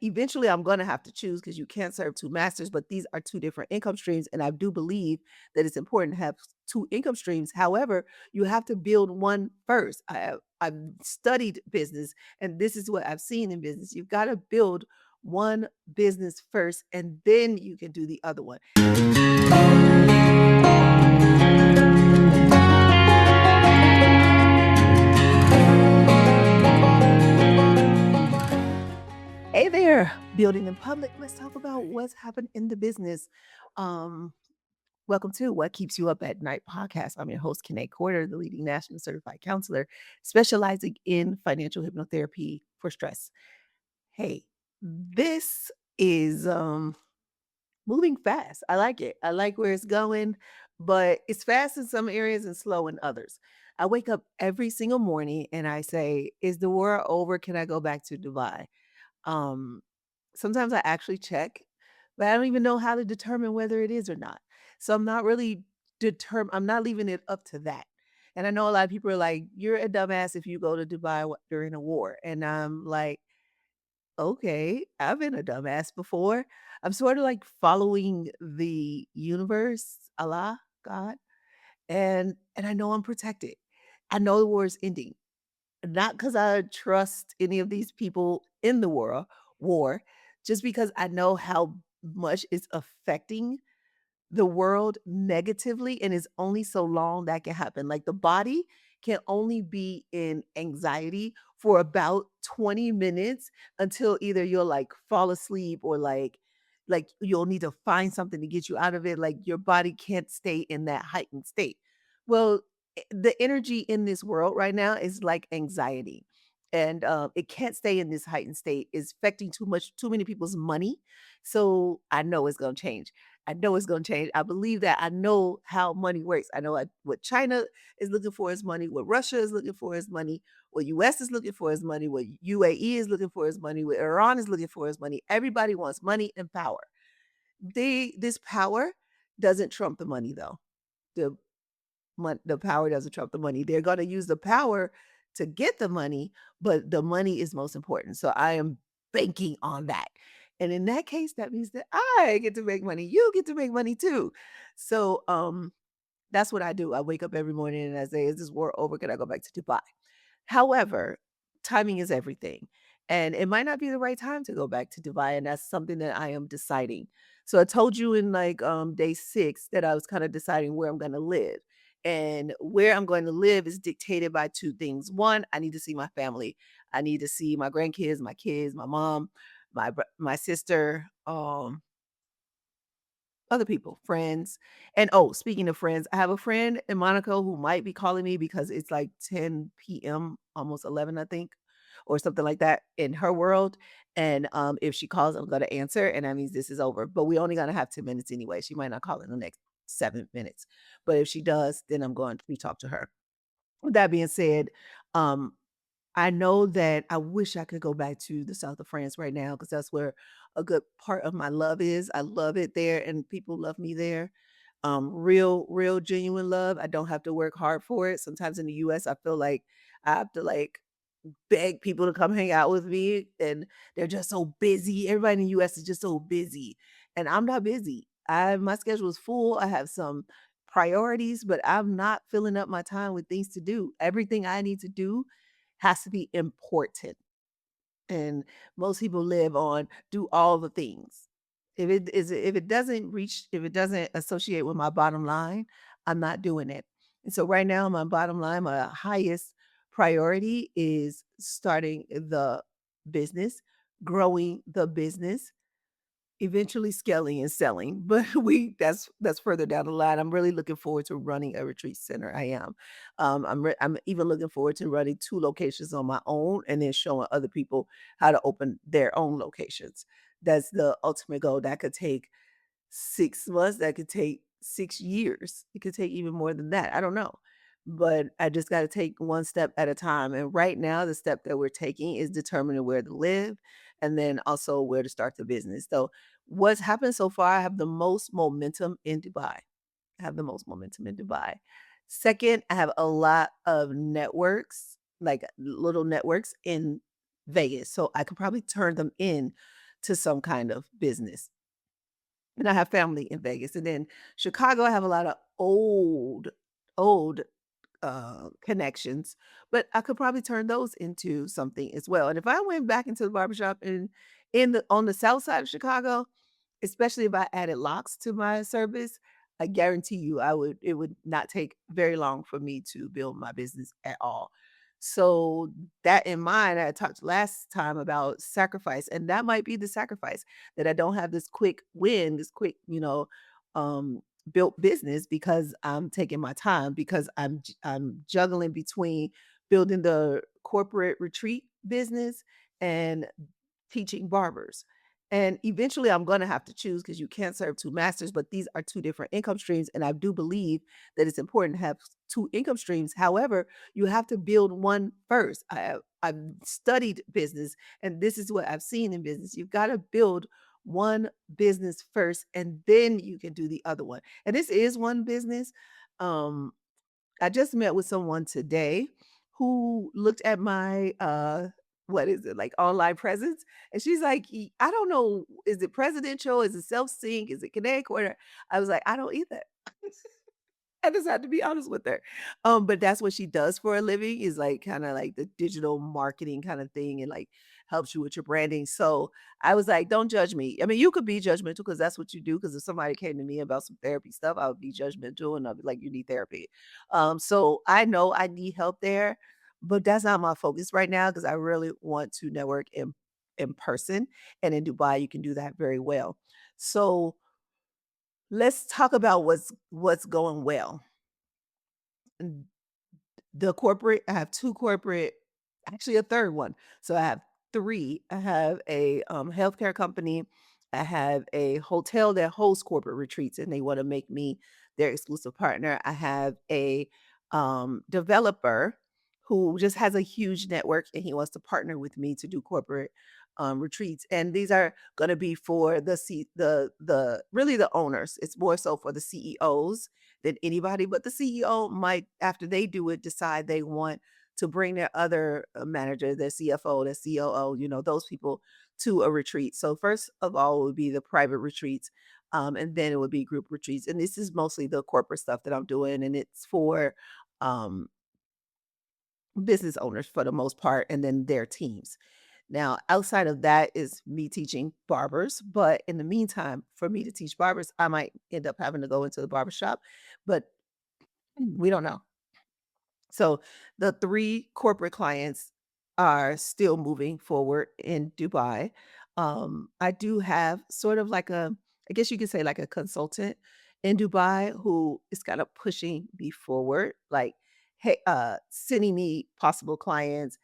Eventually, I'm gonna have to choose because you can't serve 2 masters, but these are 2 different income streams, and I do believe that it's important to have 2 income streams. However, you have to build one first. I've studied business, and this is what I've seen in business. You've gotta build one business first, and then you can do the other one. Hey there, building in public. Let's talk about what's happened in the business. Um, Welcome to What Keeps You Up at Night podcast. I'm your host, Kiné Corder, the leading national certified counselor specializing in financial hypnotherapy for stress. Hey, this is moving fast. I like it. I like where it's going, but it's fast in some areas and slow in others. I wake up every single morning and I say, is the war over? Can I go back to Dubai? Um, Sometimes I actually check, but I don't even know how to determine whether it is or not. So I'm not really determined. I'm not leaving it up to that. And I know a lot of people are like, "You're a dumbass if you go to Dubai during a war," and I'm like, "Okay, I've been a dumbass before." I'm sort of like following the universe, Allah, God, and I know I'm protected. I know the war is ending. Not because I trust any of these people in the war, just because I know how much it's affecting the world negatively, and it's only so long that can happen. Like, the body can only be in anxiety for about 20 minutes until either you'll, like, fall asleep or, like, you'll need to find something to get you out of it, like, your body can't stay in that heightened state. Well, the energy in this world right now is like anxiety, and, it can't stay in this heightened state. It's affecting too many people's money, so I know it's gonna change. I know it's gonna change. I believe that. I know how money works. I know what China is looking for is money, what Russia is looking for is money, what US is looking for is money, what UAE is looking for is money, what Iran is looking for is money. Everybody wants money and power. This power doesn't trump the money though. The the power doesn't trump the money. They're gonna use the power to get the money, but the money is most important. So I am banking on that. And in that case, that means that I get to make money. You get to make money too. So that's what I do. I wake up every morning and I say, is this war over? Can I go back to Dubai? However, timing is everything. And it might not be the right time to go back to Dubai. And that's something that I am deciding. So I told you in like day 6 that I was kind of deciding where I'm gonna live. And where I'm going to live is dictated by 2 things. One, I need to see my family. I need to see my grandkids, my kids, my mom, my sister, other people, friends. And oh, speaking of friends, I have a friend in Monaco who might be calling me because it's like 10 PM, almost 11, I think, or something like that in her world. And if she calls, I'm going to answer, and that means this is over. But we only going to have 10 minutes anyway. She might not call in the next 7 minutes. But if she does, then I'm going to talk to her. With that being said, um, I know that I wish I could go back to the South of France right now because that's where a good part of my love is. I love it there and people love me there. Real genuine love. I don't have to work hard for it. Sometimes in the US, I feel like I have to like beg people to come hang out with me and they're just so busy. Everybody in the US is just so busy. And I'm not busy. My schedule is full. I have some priorities, but I'm not filling up my time with things to do. Everything I need to do has to be important. And most people live on do all the things. If it doesn't associate with my bottom line, I'm not doing it. And so right now, my bottom line, my highest priority is starting the business, growing the business, eventually scaling and selling, but we that's further down the line. I'm really looking forward to running a retreat center. I am. I'm even looking forward to running 2 locations on my own and then showing other people how to open their own locations. That's the ultimate goal. That could take 6 months, that could take 6 years. It could take even more than that. I don't know. But I just got to take one step at a time. And right now, the step that we're taking is determining where to live and then also where to start the business. So, what's happened so far, I have the most momentum in Dubai. I have the most momentum in Dubai. Second, I have a lot of networks, like little networks in Vegas. So I could probably turn them in to some kind of business. And I have family in Vegas. And then Chicago, I have a lot of old connections, but I could probably turn those into something as well. And if I went back into the barbershop in the on the south side of Chicago, especially if I added locks to my service, I guarantee you it would not take very long for me to build my business at all. So that in mind, I talked last time about sacrifice, and that might be the sacrifice that I don't have this quick win, this quick, um, built business because I'm taking my time because I'm juggling between building the corporate retreat business and teaching barbers. And eventually I'm going to have to choose because you can't serve two masters, but these are two different income streams. And I do believe that it's important to have two income streams. However, you have to build one first. I've studied business, and this is what I've seen in business. You've got to build one business first, and then you can do the other one. And this is one business. Um, I just met with someone today who looked at my what is it, like online presence? And she's like, I don't know, is it presidential? Is it self-sync? Is it Kiné Corder? I was like, I don't either. I just had to be honest with her. But that's what she does for a living is like kind of like the digital marketing kind of thing and like helps you with your branding. So I was like, don't judge me. I mean, you could be judgmental because that's what you do. Because if somebody came to me about some therapy stuff, I would be judgmental and I'd be like, you need therapy. So I know I need help there, but that's not my focus right now because I really want to network in person. And in Dubai, you can do that very well. So let's talk about what's going well. The corporate I have 2 corporate actually a 3rd one. So I have 3. I have a, healthcare company. I have a hotel that hosts corporate retreats, and they wanna make me their exclusive partner. I have a, developer who just has a huge network, and he wants to partner with me to do corporate, retreats, and these are gonna be for the really the owners. It's more so for the CEOs than anybody, but the CEO might, after they do it, decide they want to bring their other manager, their CFO, their COO, those people to a retreat. So first of all, it would be the private retreats, and then it would be group retreats. And this is mostly the corporate stuff that I'm doing, and it's for um, business owners for the most part, and then their teams. Now, outside of that is me teaching barbers, but in the meantime, for me to teach barbers, I might end up having to go into the barbershop, but we don't know. So the 3 corporate clients are still moving forward in Dubai. I do have sort of like I guess you could say like a consultant in Dubai who is kind of pushing me forward, like, hey, sending me possible clients,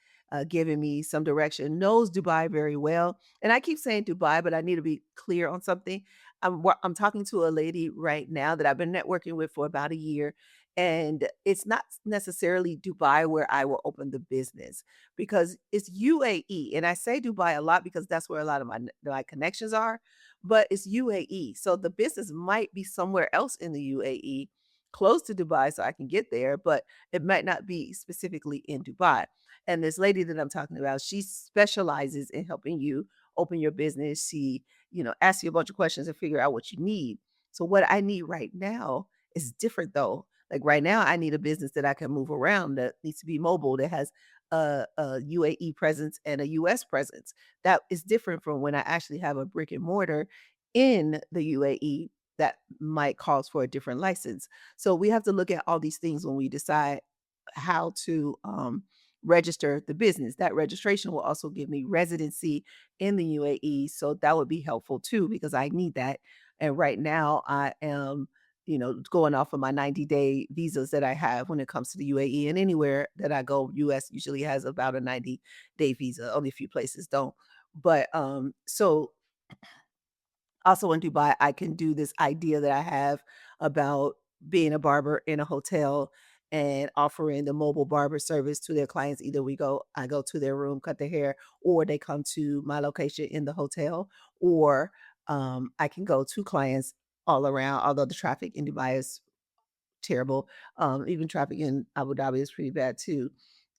giving me some direction, knows Dubai very well. And I keep saying Dubai, but I need to be clear on something. I'm talking to a lady right now that I've been networking with for about a year, and it's not necessarily Dubai where I will open the business because it's UAE. And I say Dubai a lot because that's where a lot of my connections are, but it's UAE. So the business might be somewhere else in the UAE, close to Dubai, so I can get there, but it might not be specifically in Dubai. And this lady that I'm talking about, she specializes in helping you open your business. She, asks you a bunch of questions and figure out what you need. So what I need right now is different though. Like right now, I need a business that I can move around that needs to be mobile, that has a UAE presence and a US presence. That is different from when I actually have a brick and mortar in the UAE that might cause for a different license. So we have to look at all these things when we decide how to register the business. That registration will also give me residency in the UAE. So that would be helpful too, because I need that. And right now I am going off of my 90-day visas that I have when it comes to the UAE, and anywhere that I go, US usually has about a 90-day visa. Only a few places don't. But so also in Dubai, I can do this idea that I have about being a barber in a hotel and offering the mobile barber service to their clients. Either I go to their room, cut their hair, or they come to my location in the hotel, or I can go to clients all around, although the traffic in Dubai is terrible. Even traffic in Abu Dhabi is pretty bad too.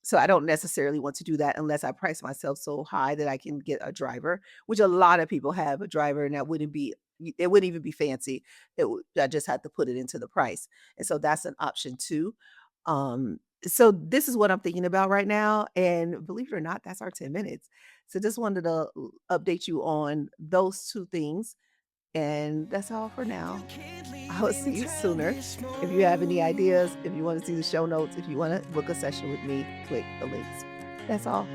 So I don't necessarily want to do that unless I price myself so high that I can get a driver, which a lot of people have a driver, and that wouldn't be it wouldn't even be fancy. I just had to put it into the price. And so that's an option too. So this is what I'm thinking about right now. And believe it or not, that's our 10 minutes. So just wanted to update you on those two things. And that's all for now. I will see you sooner. If you have any ideas, if you want to see the show notes, if you want to book a session with me, click the links. That's all.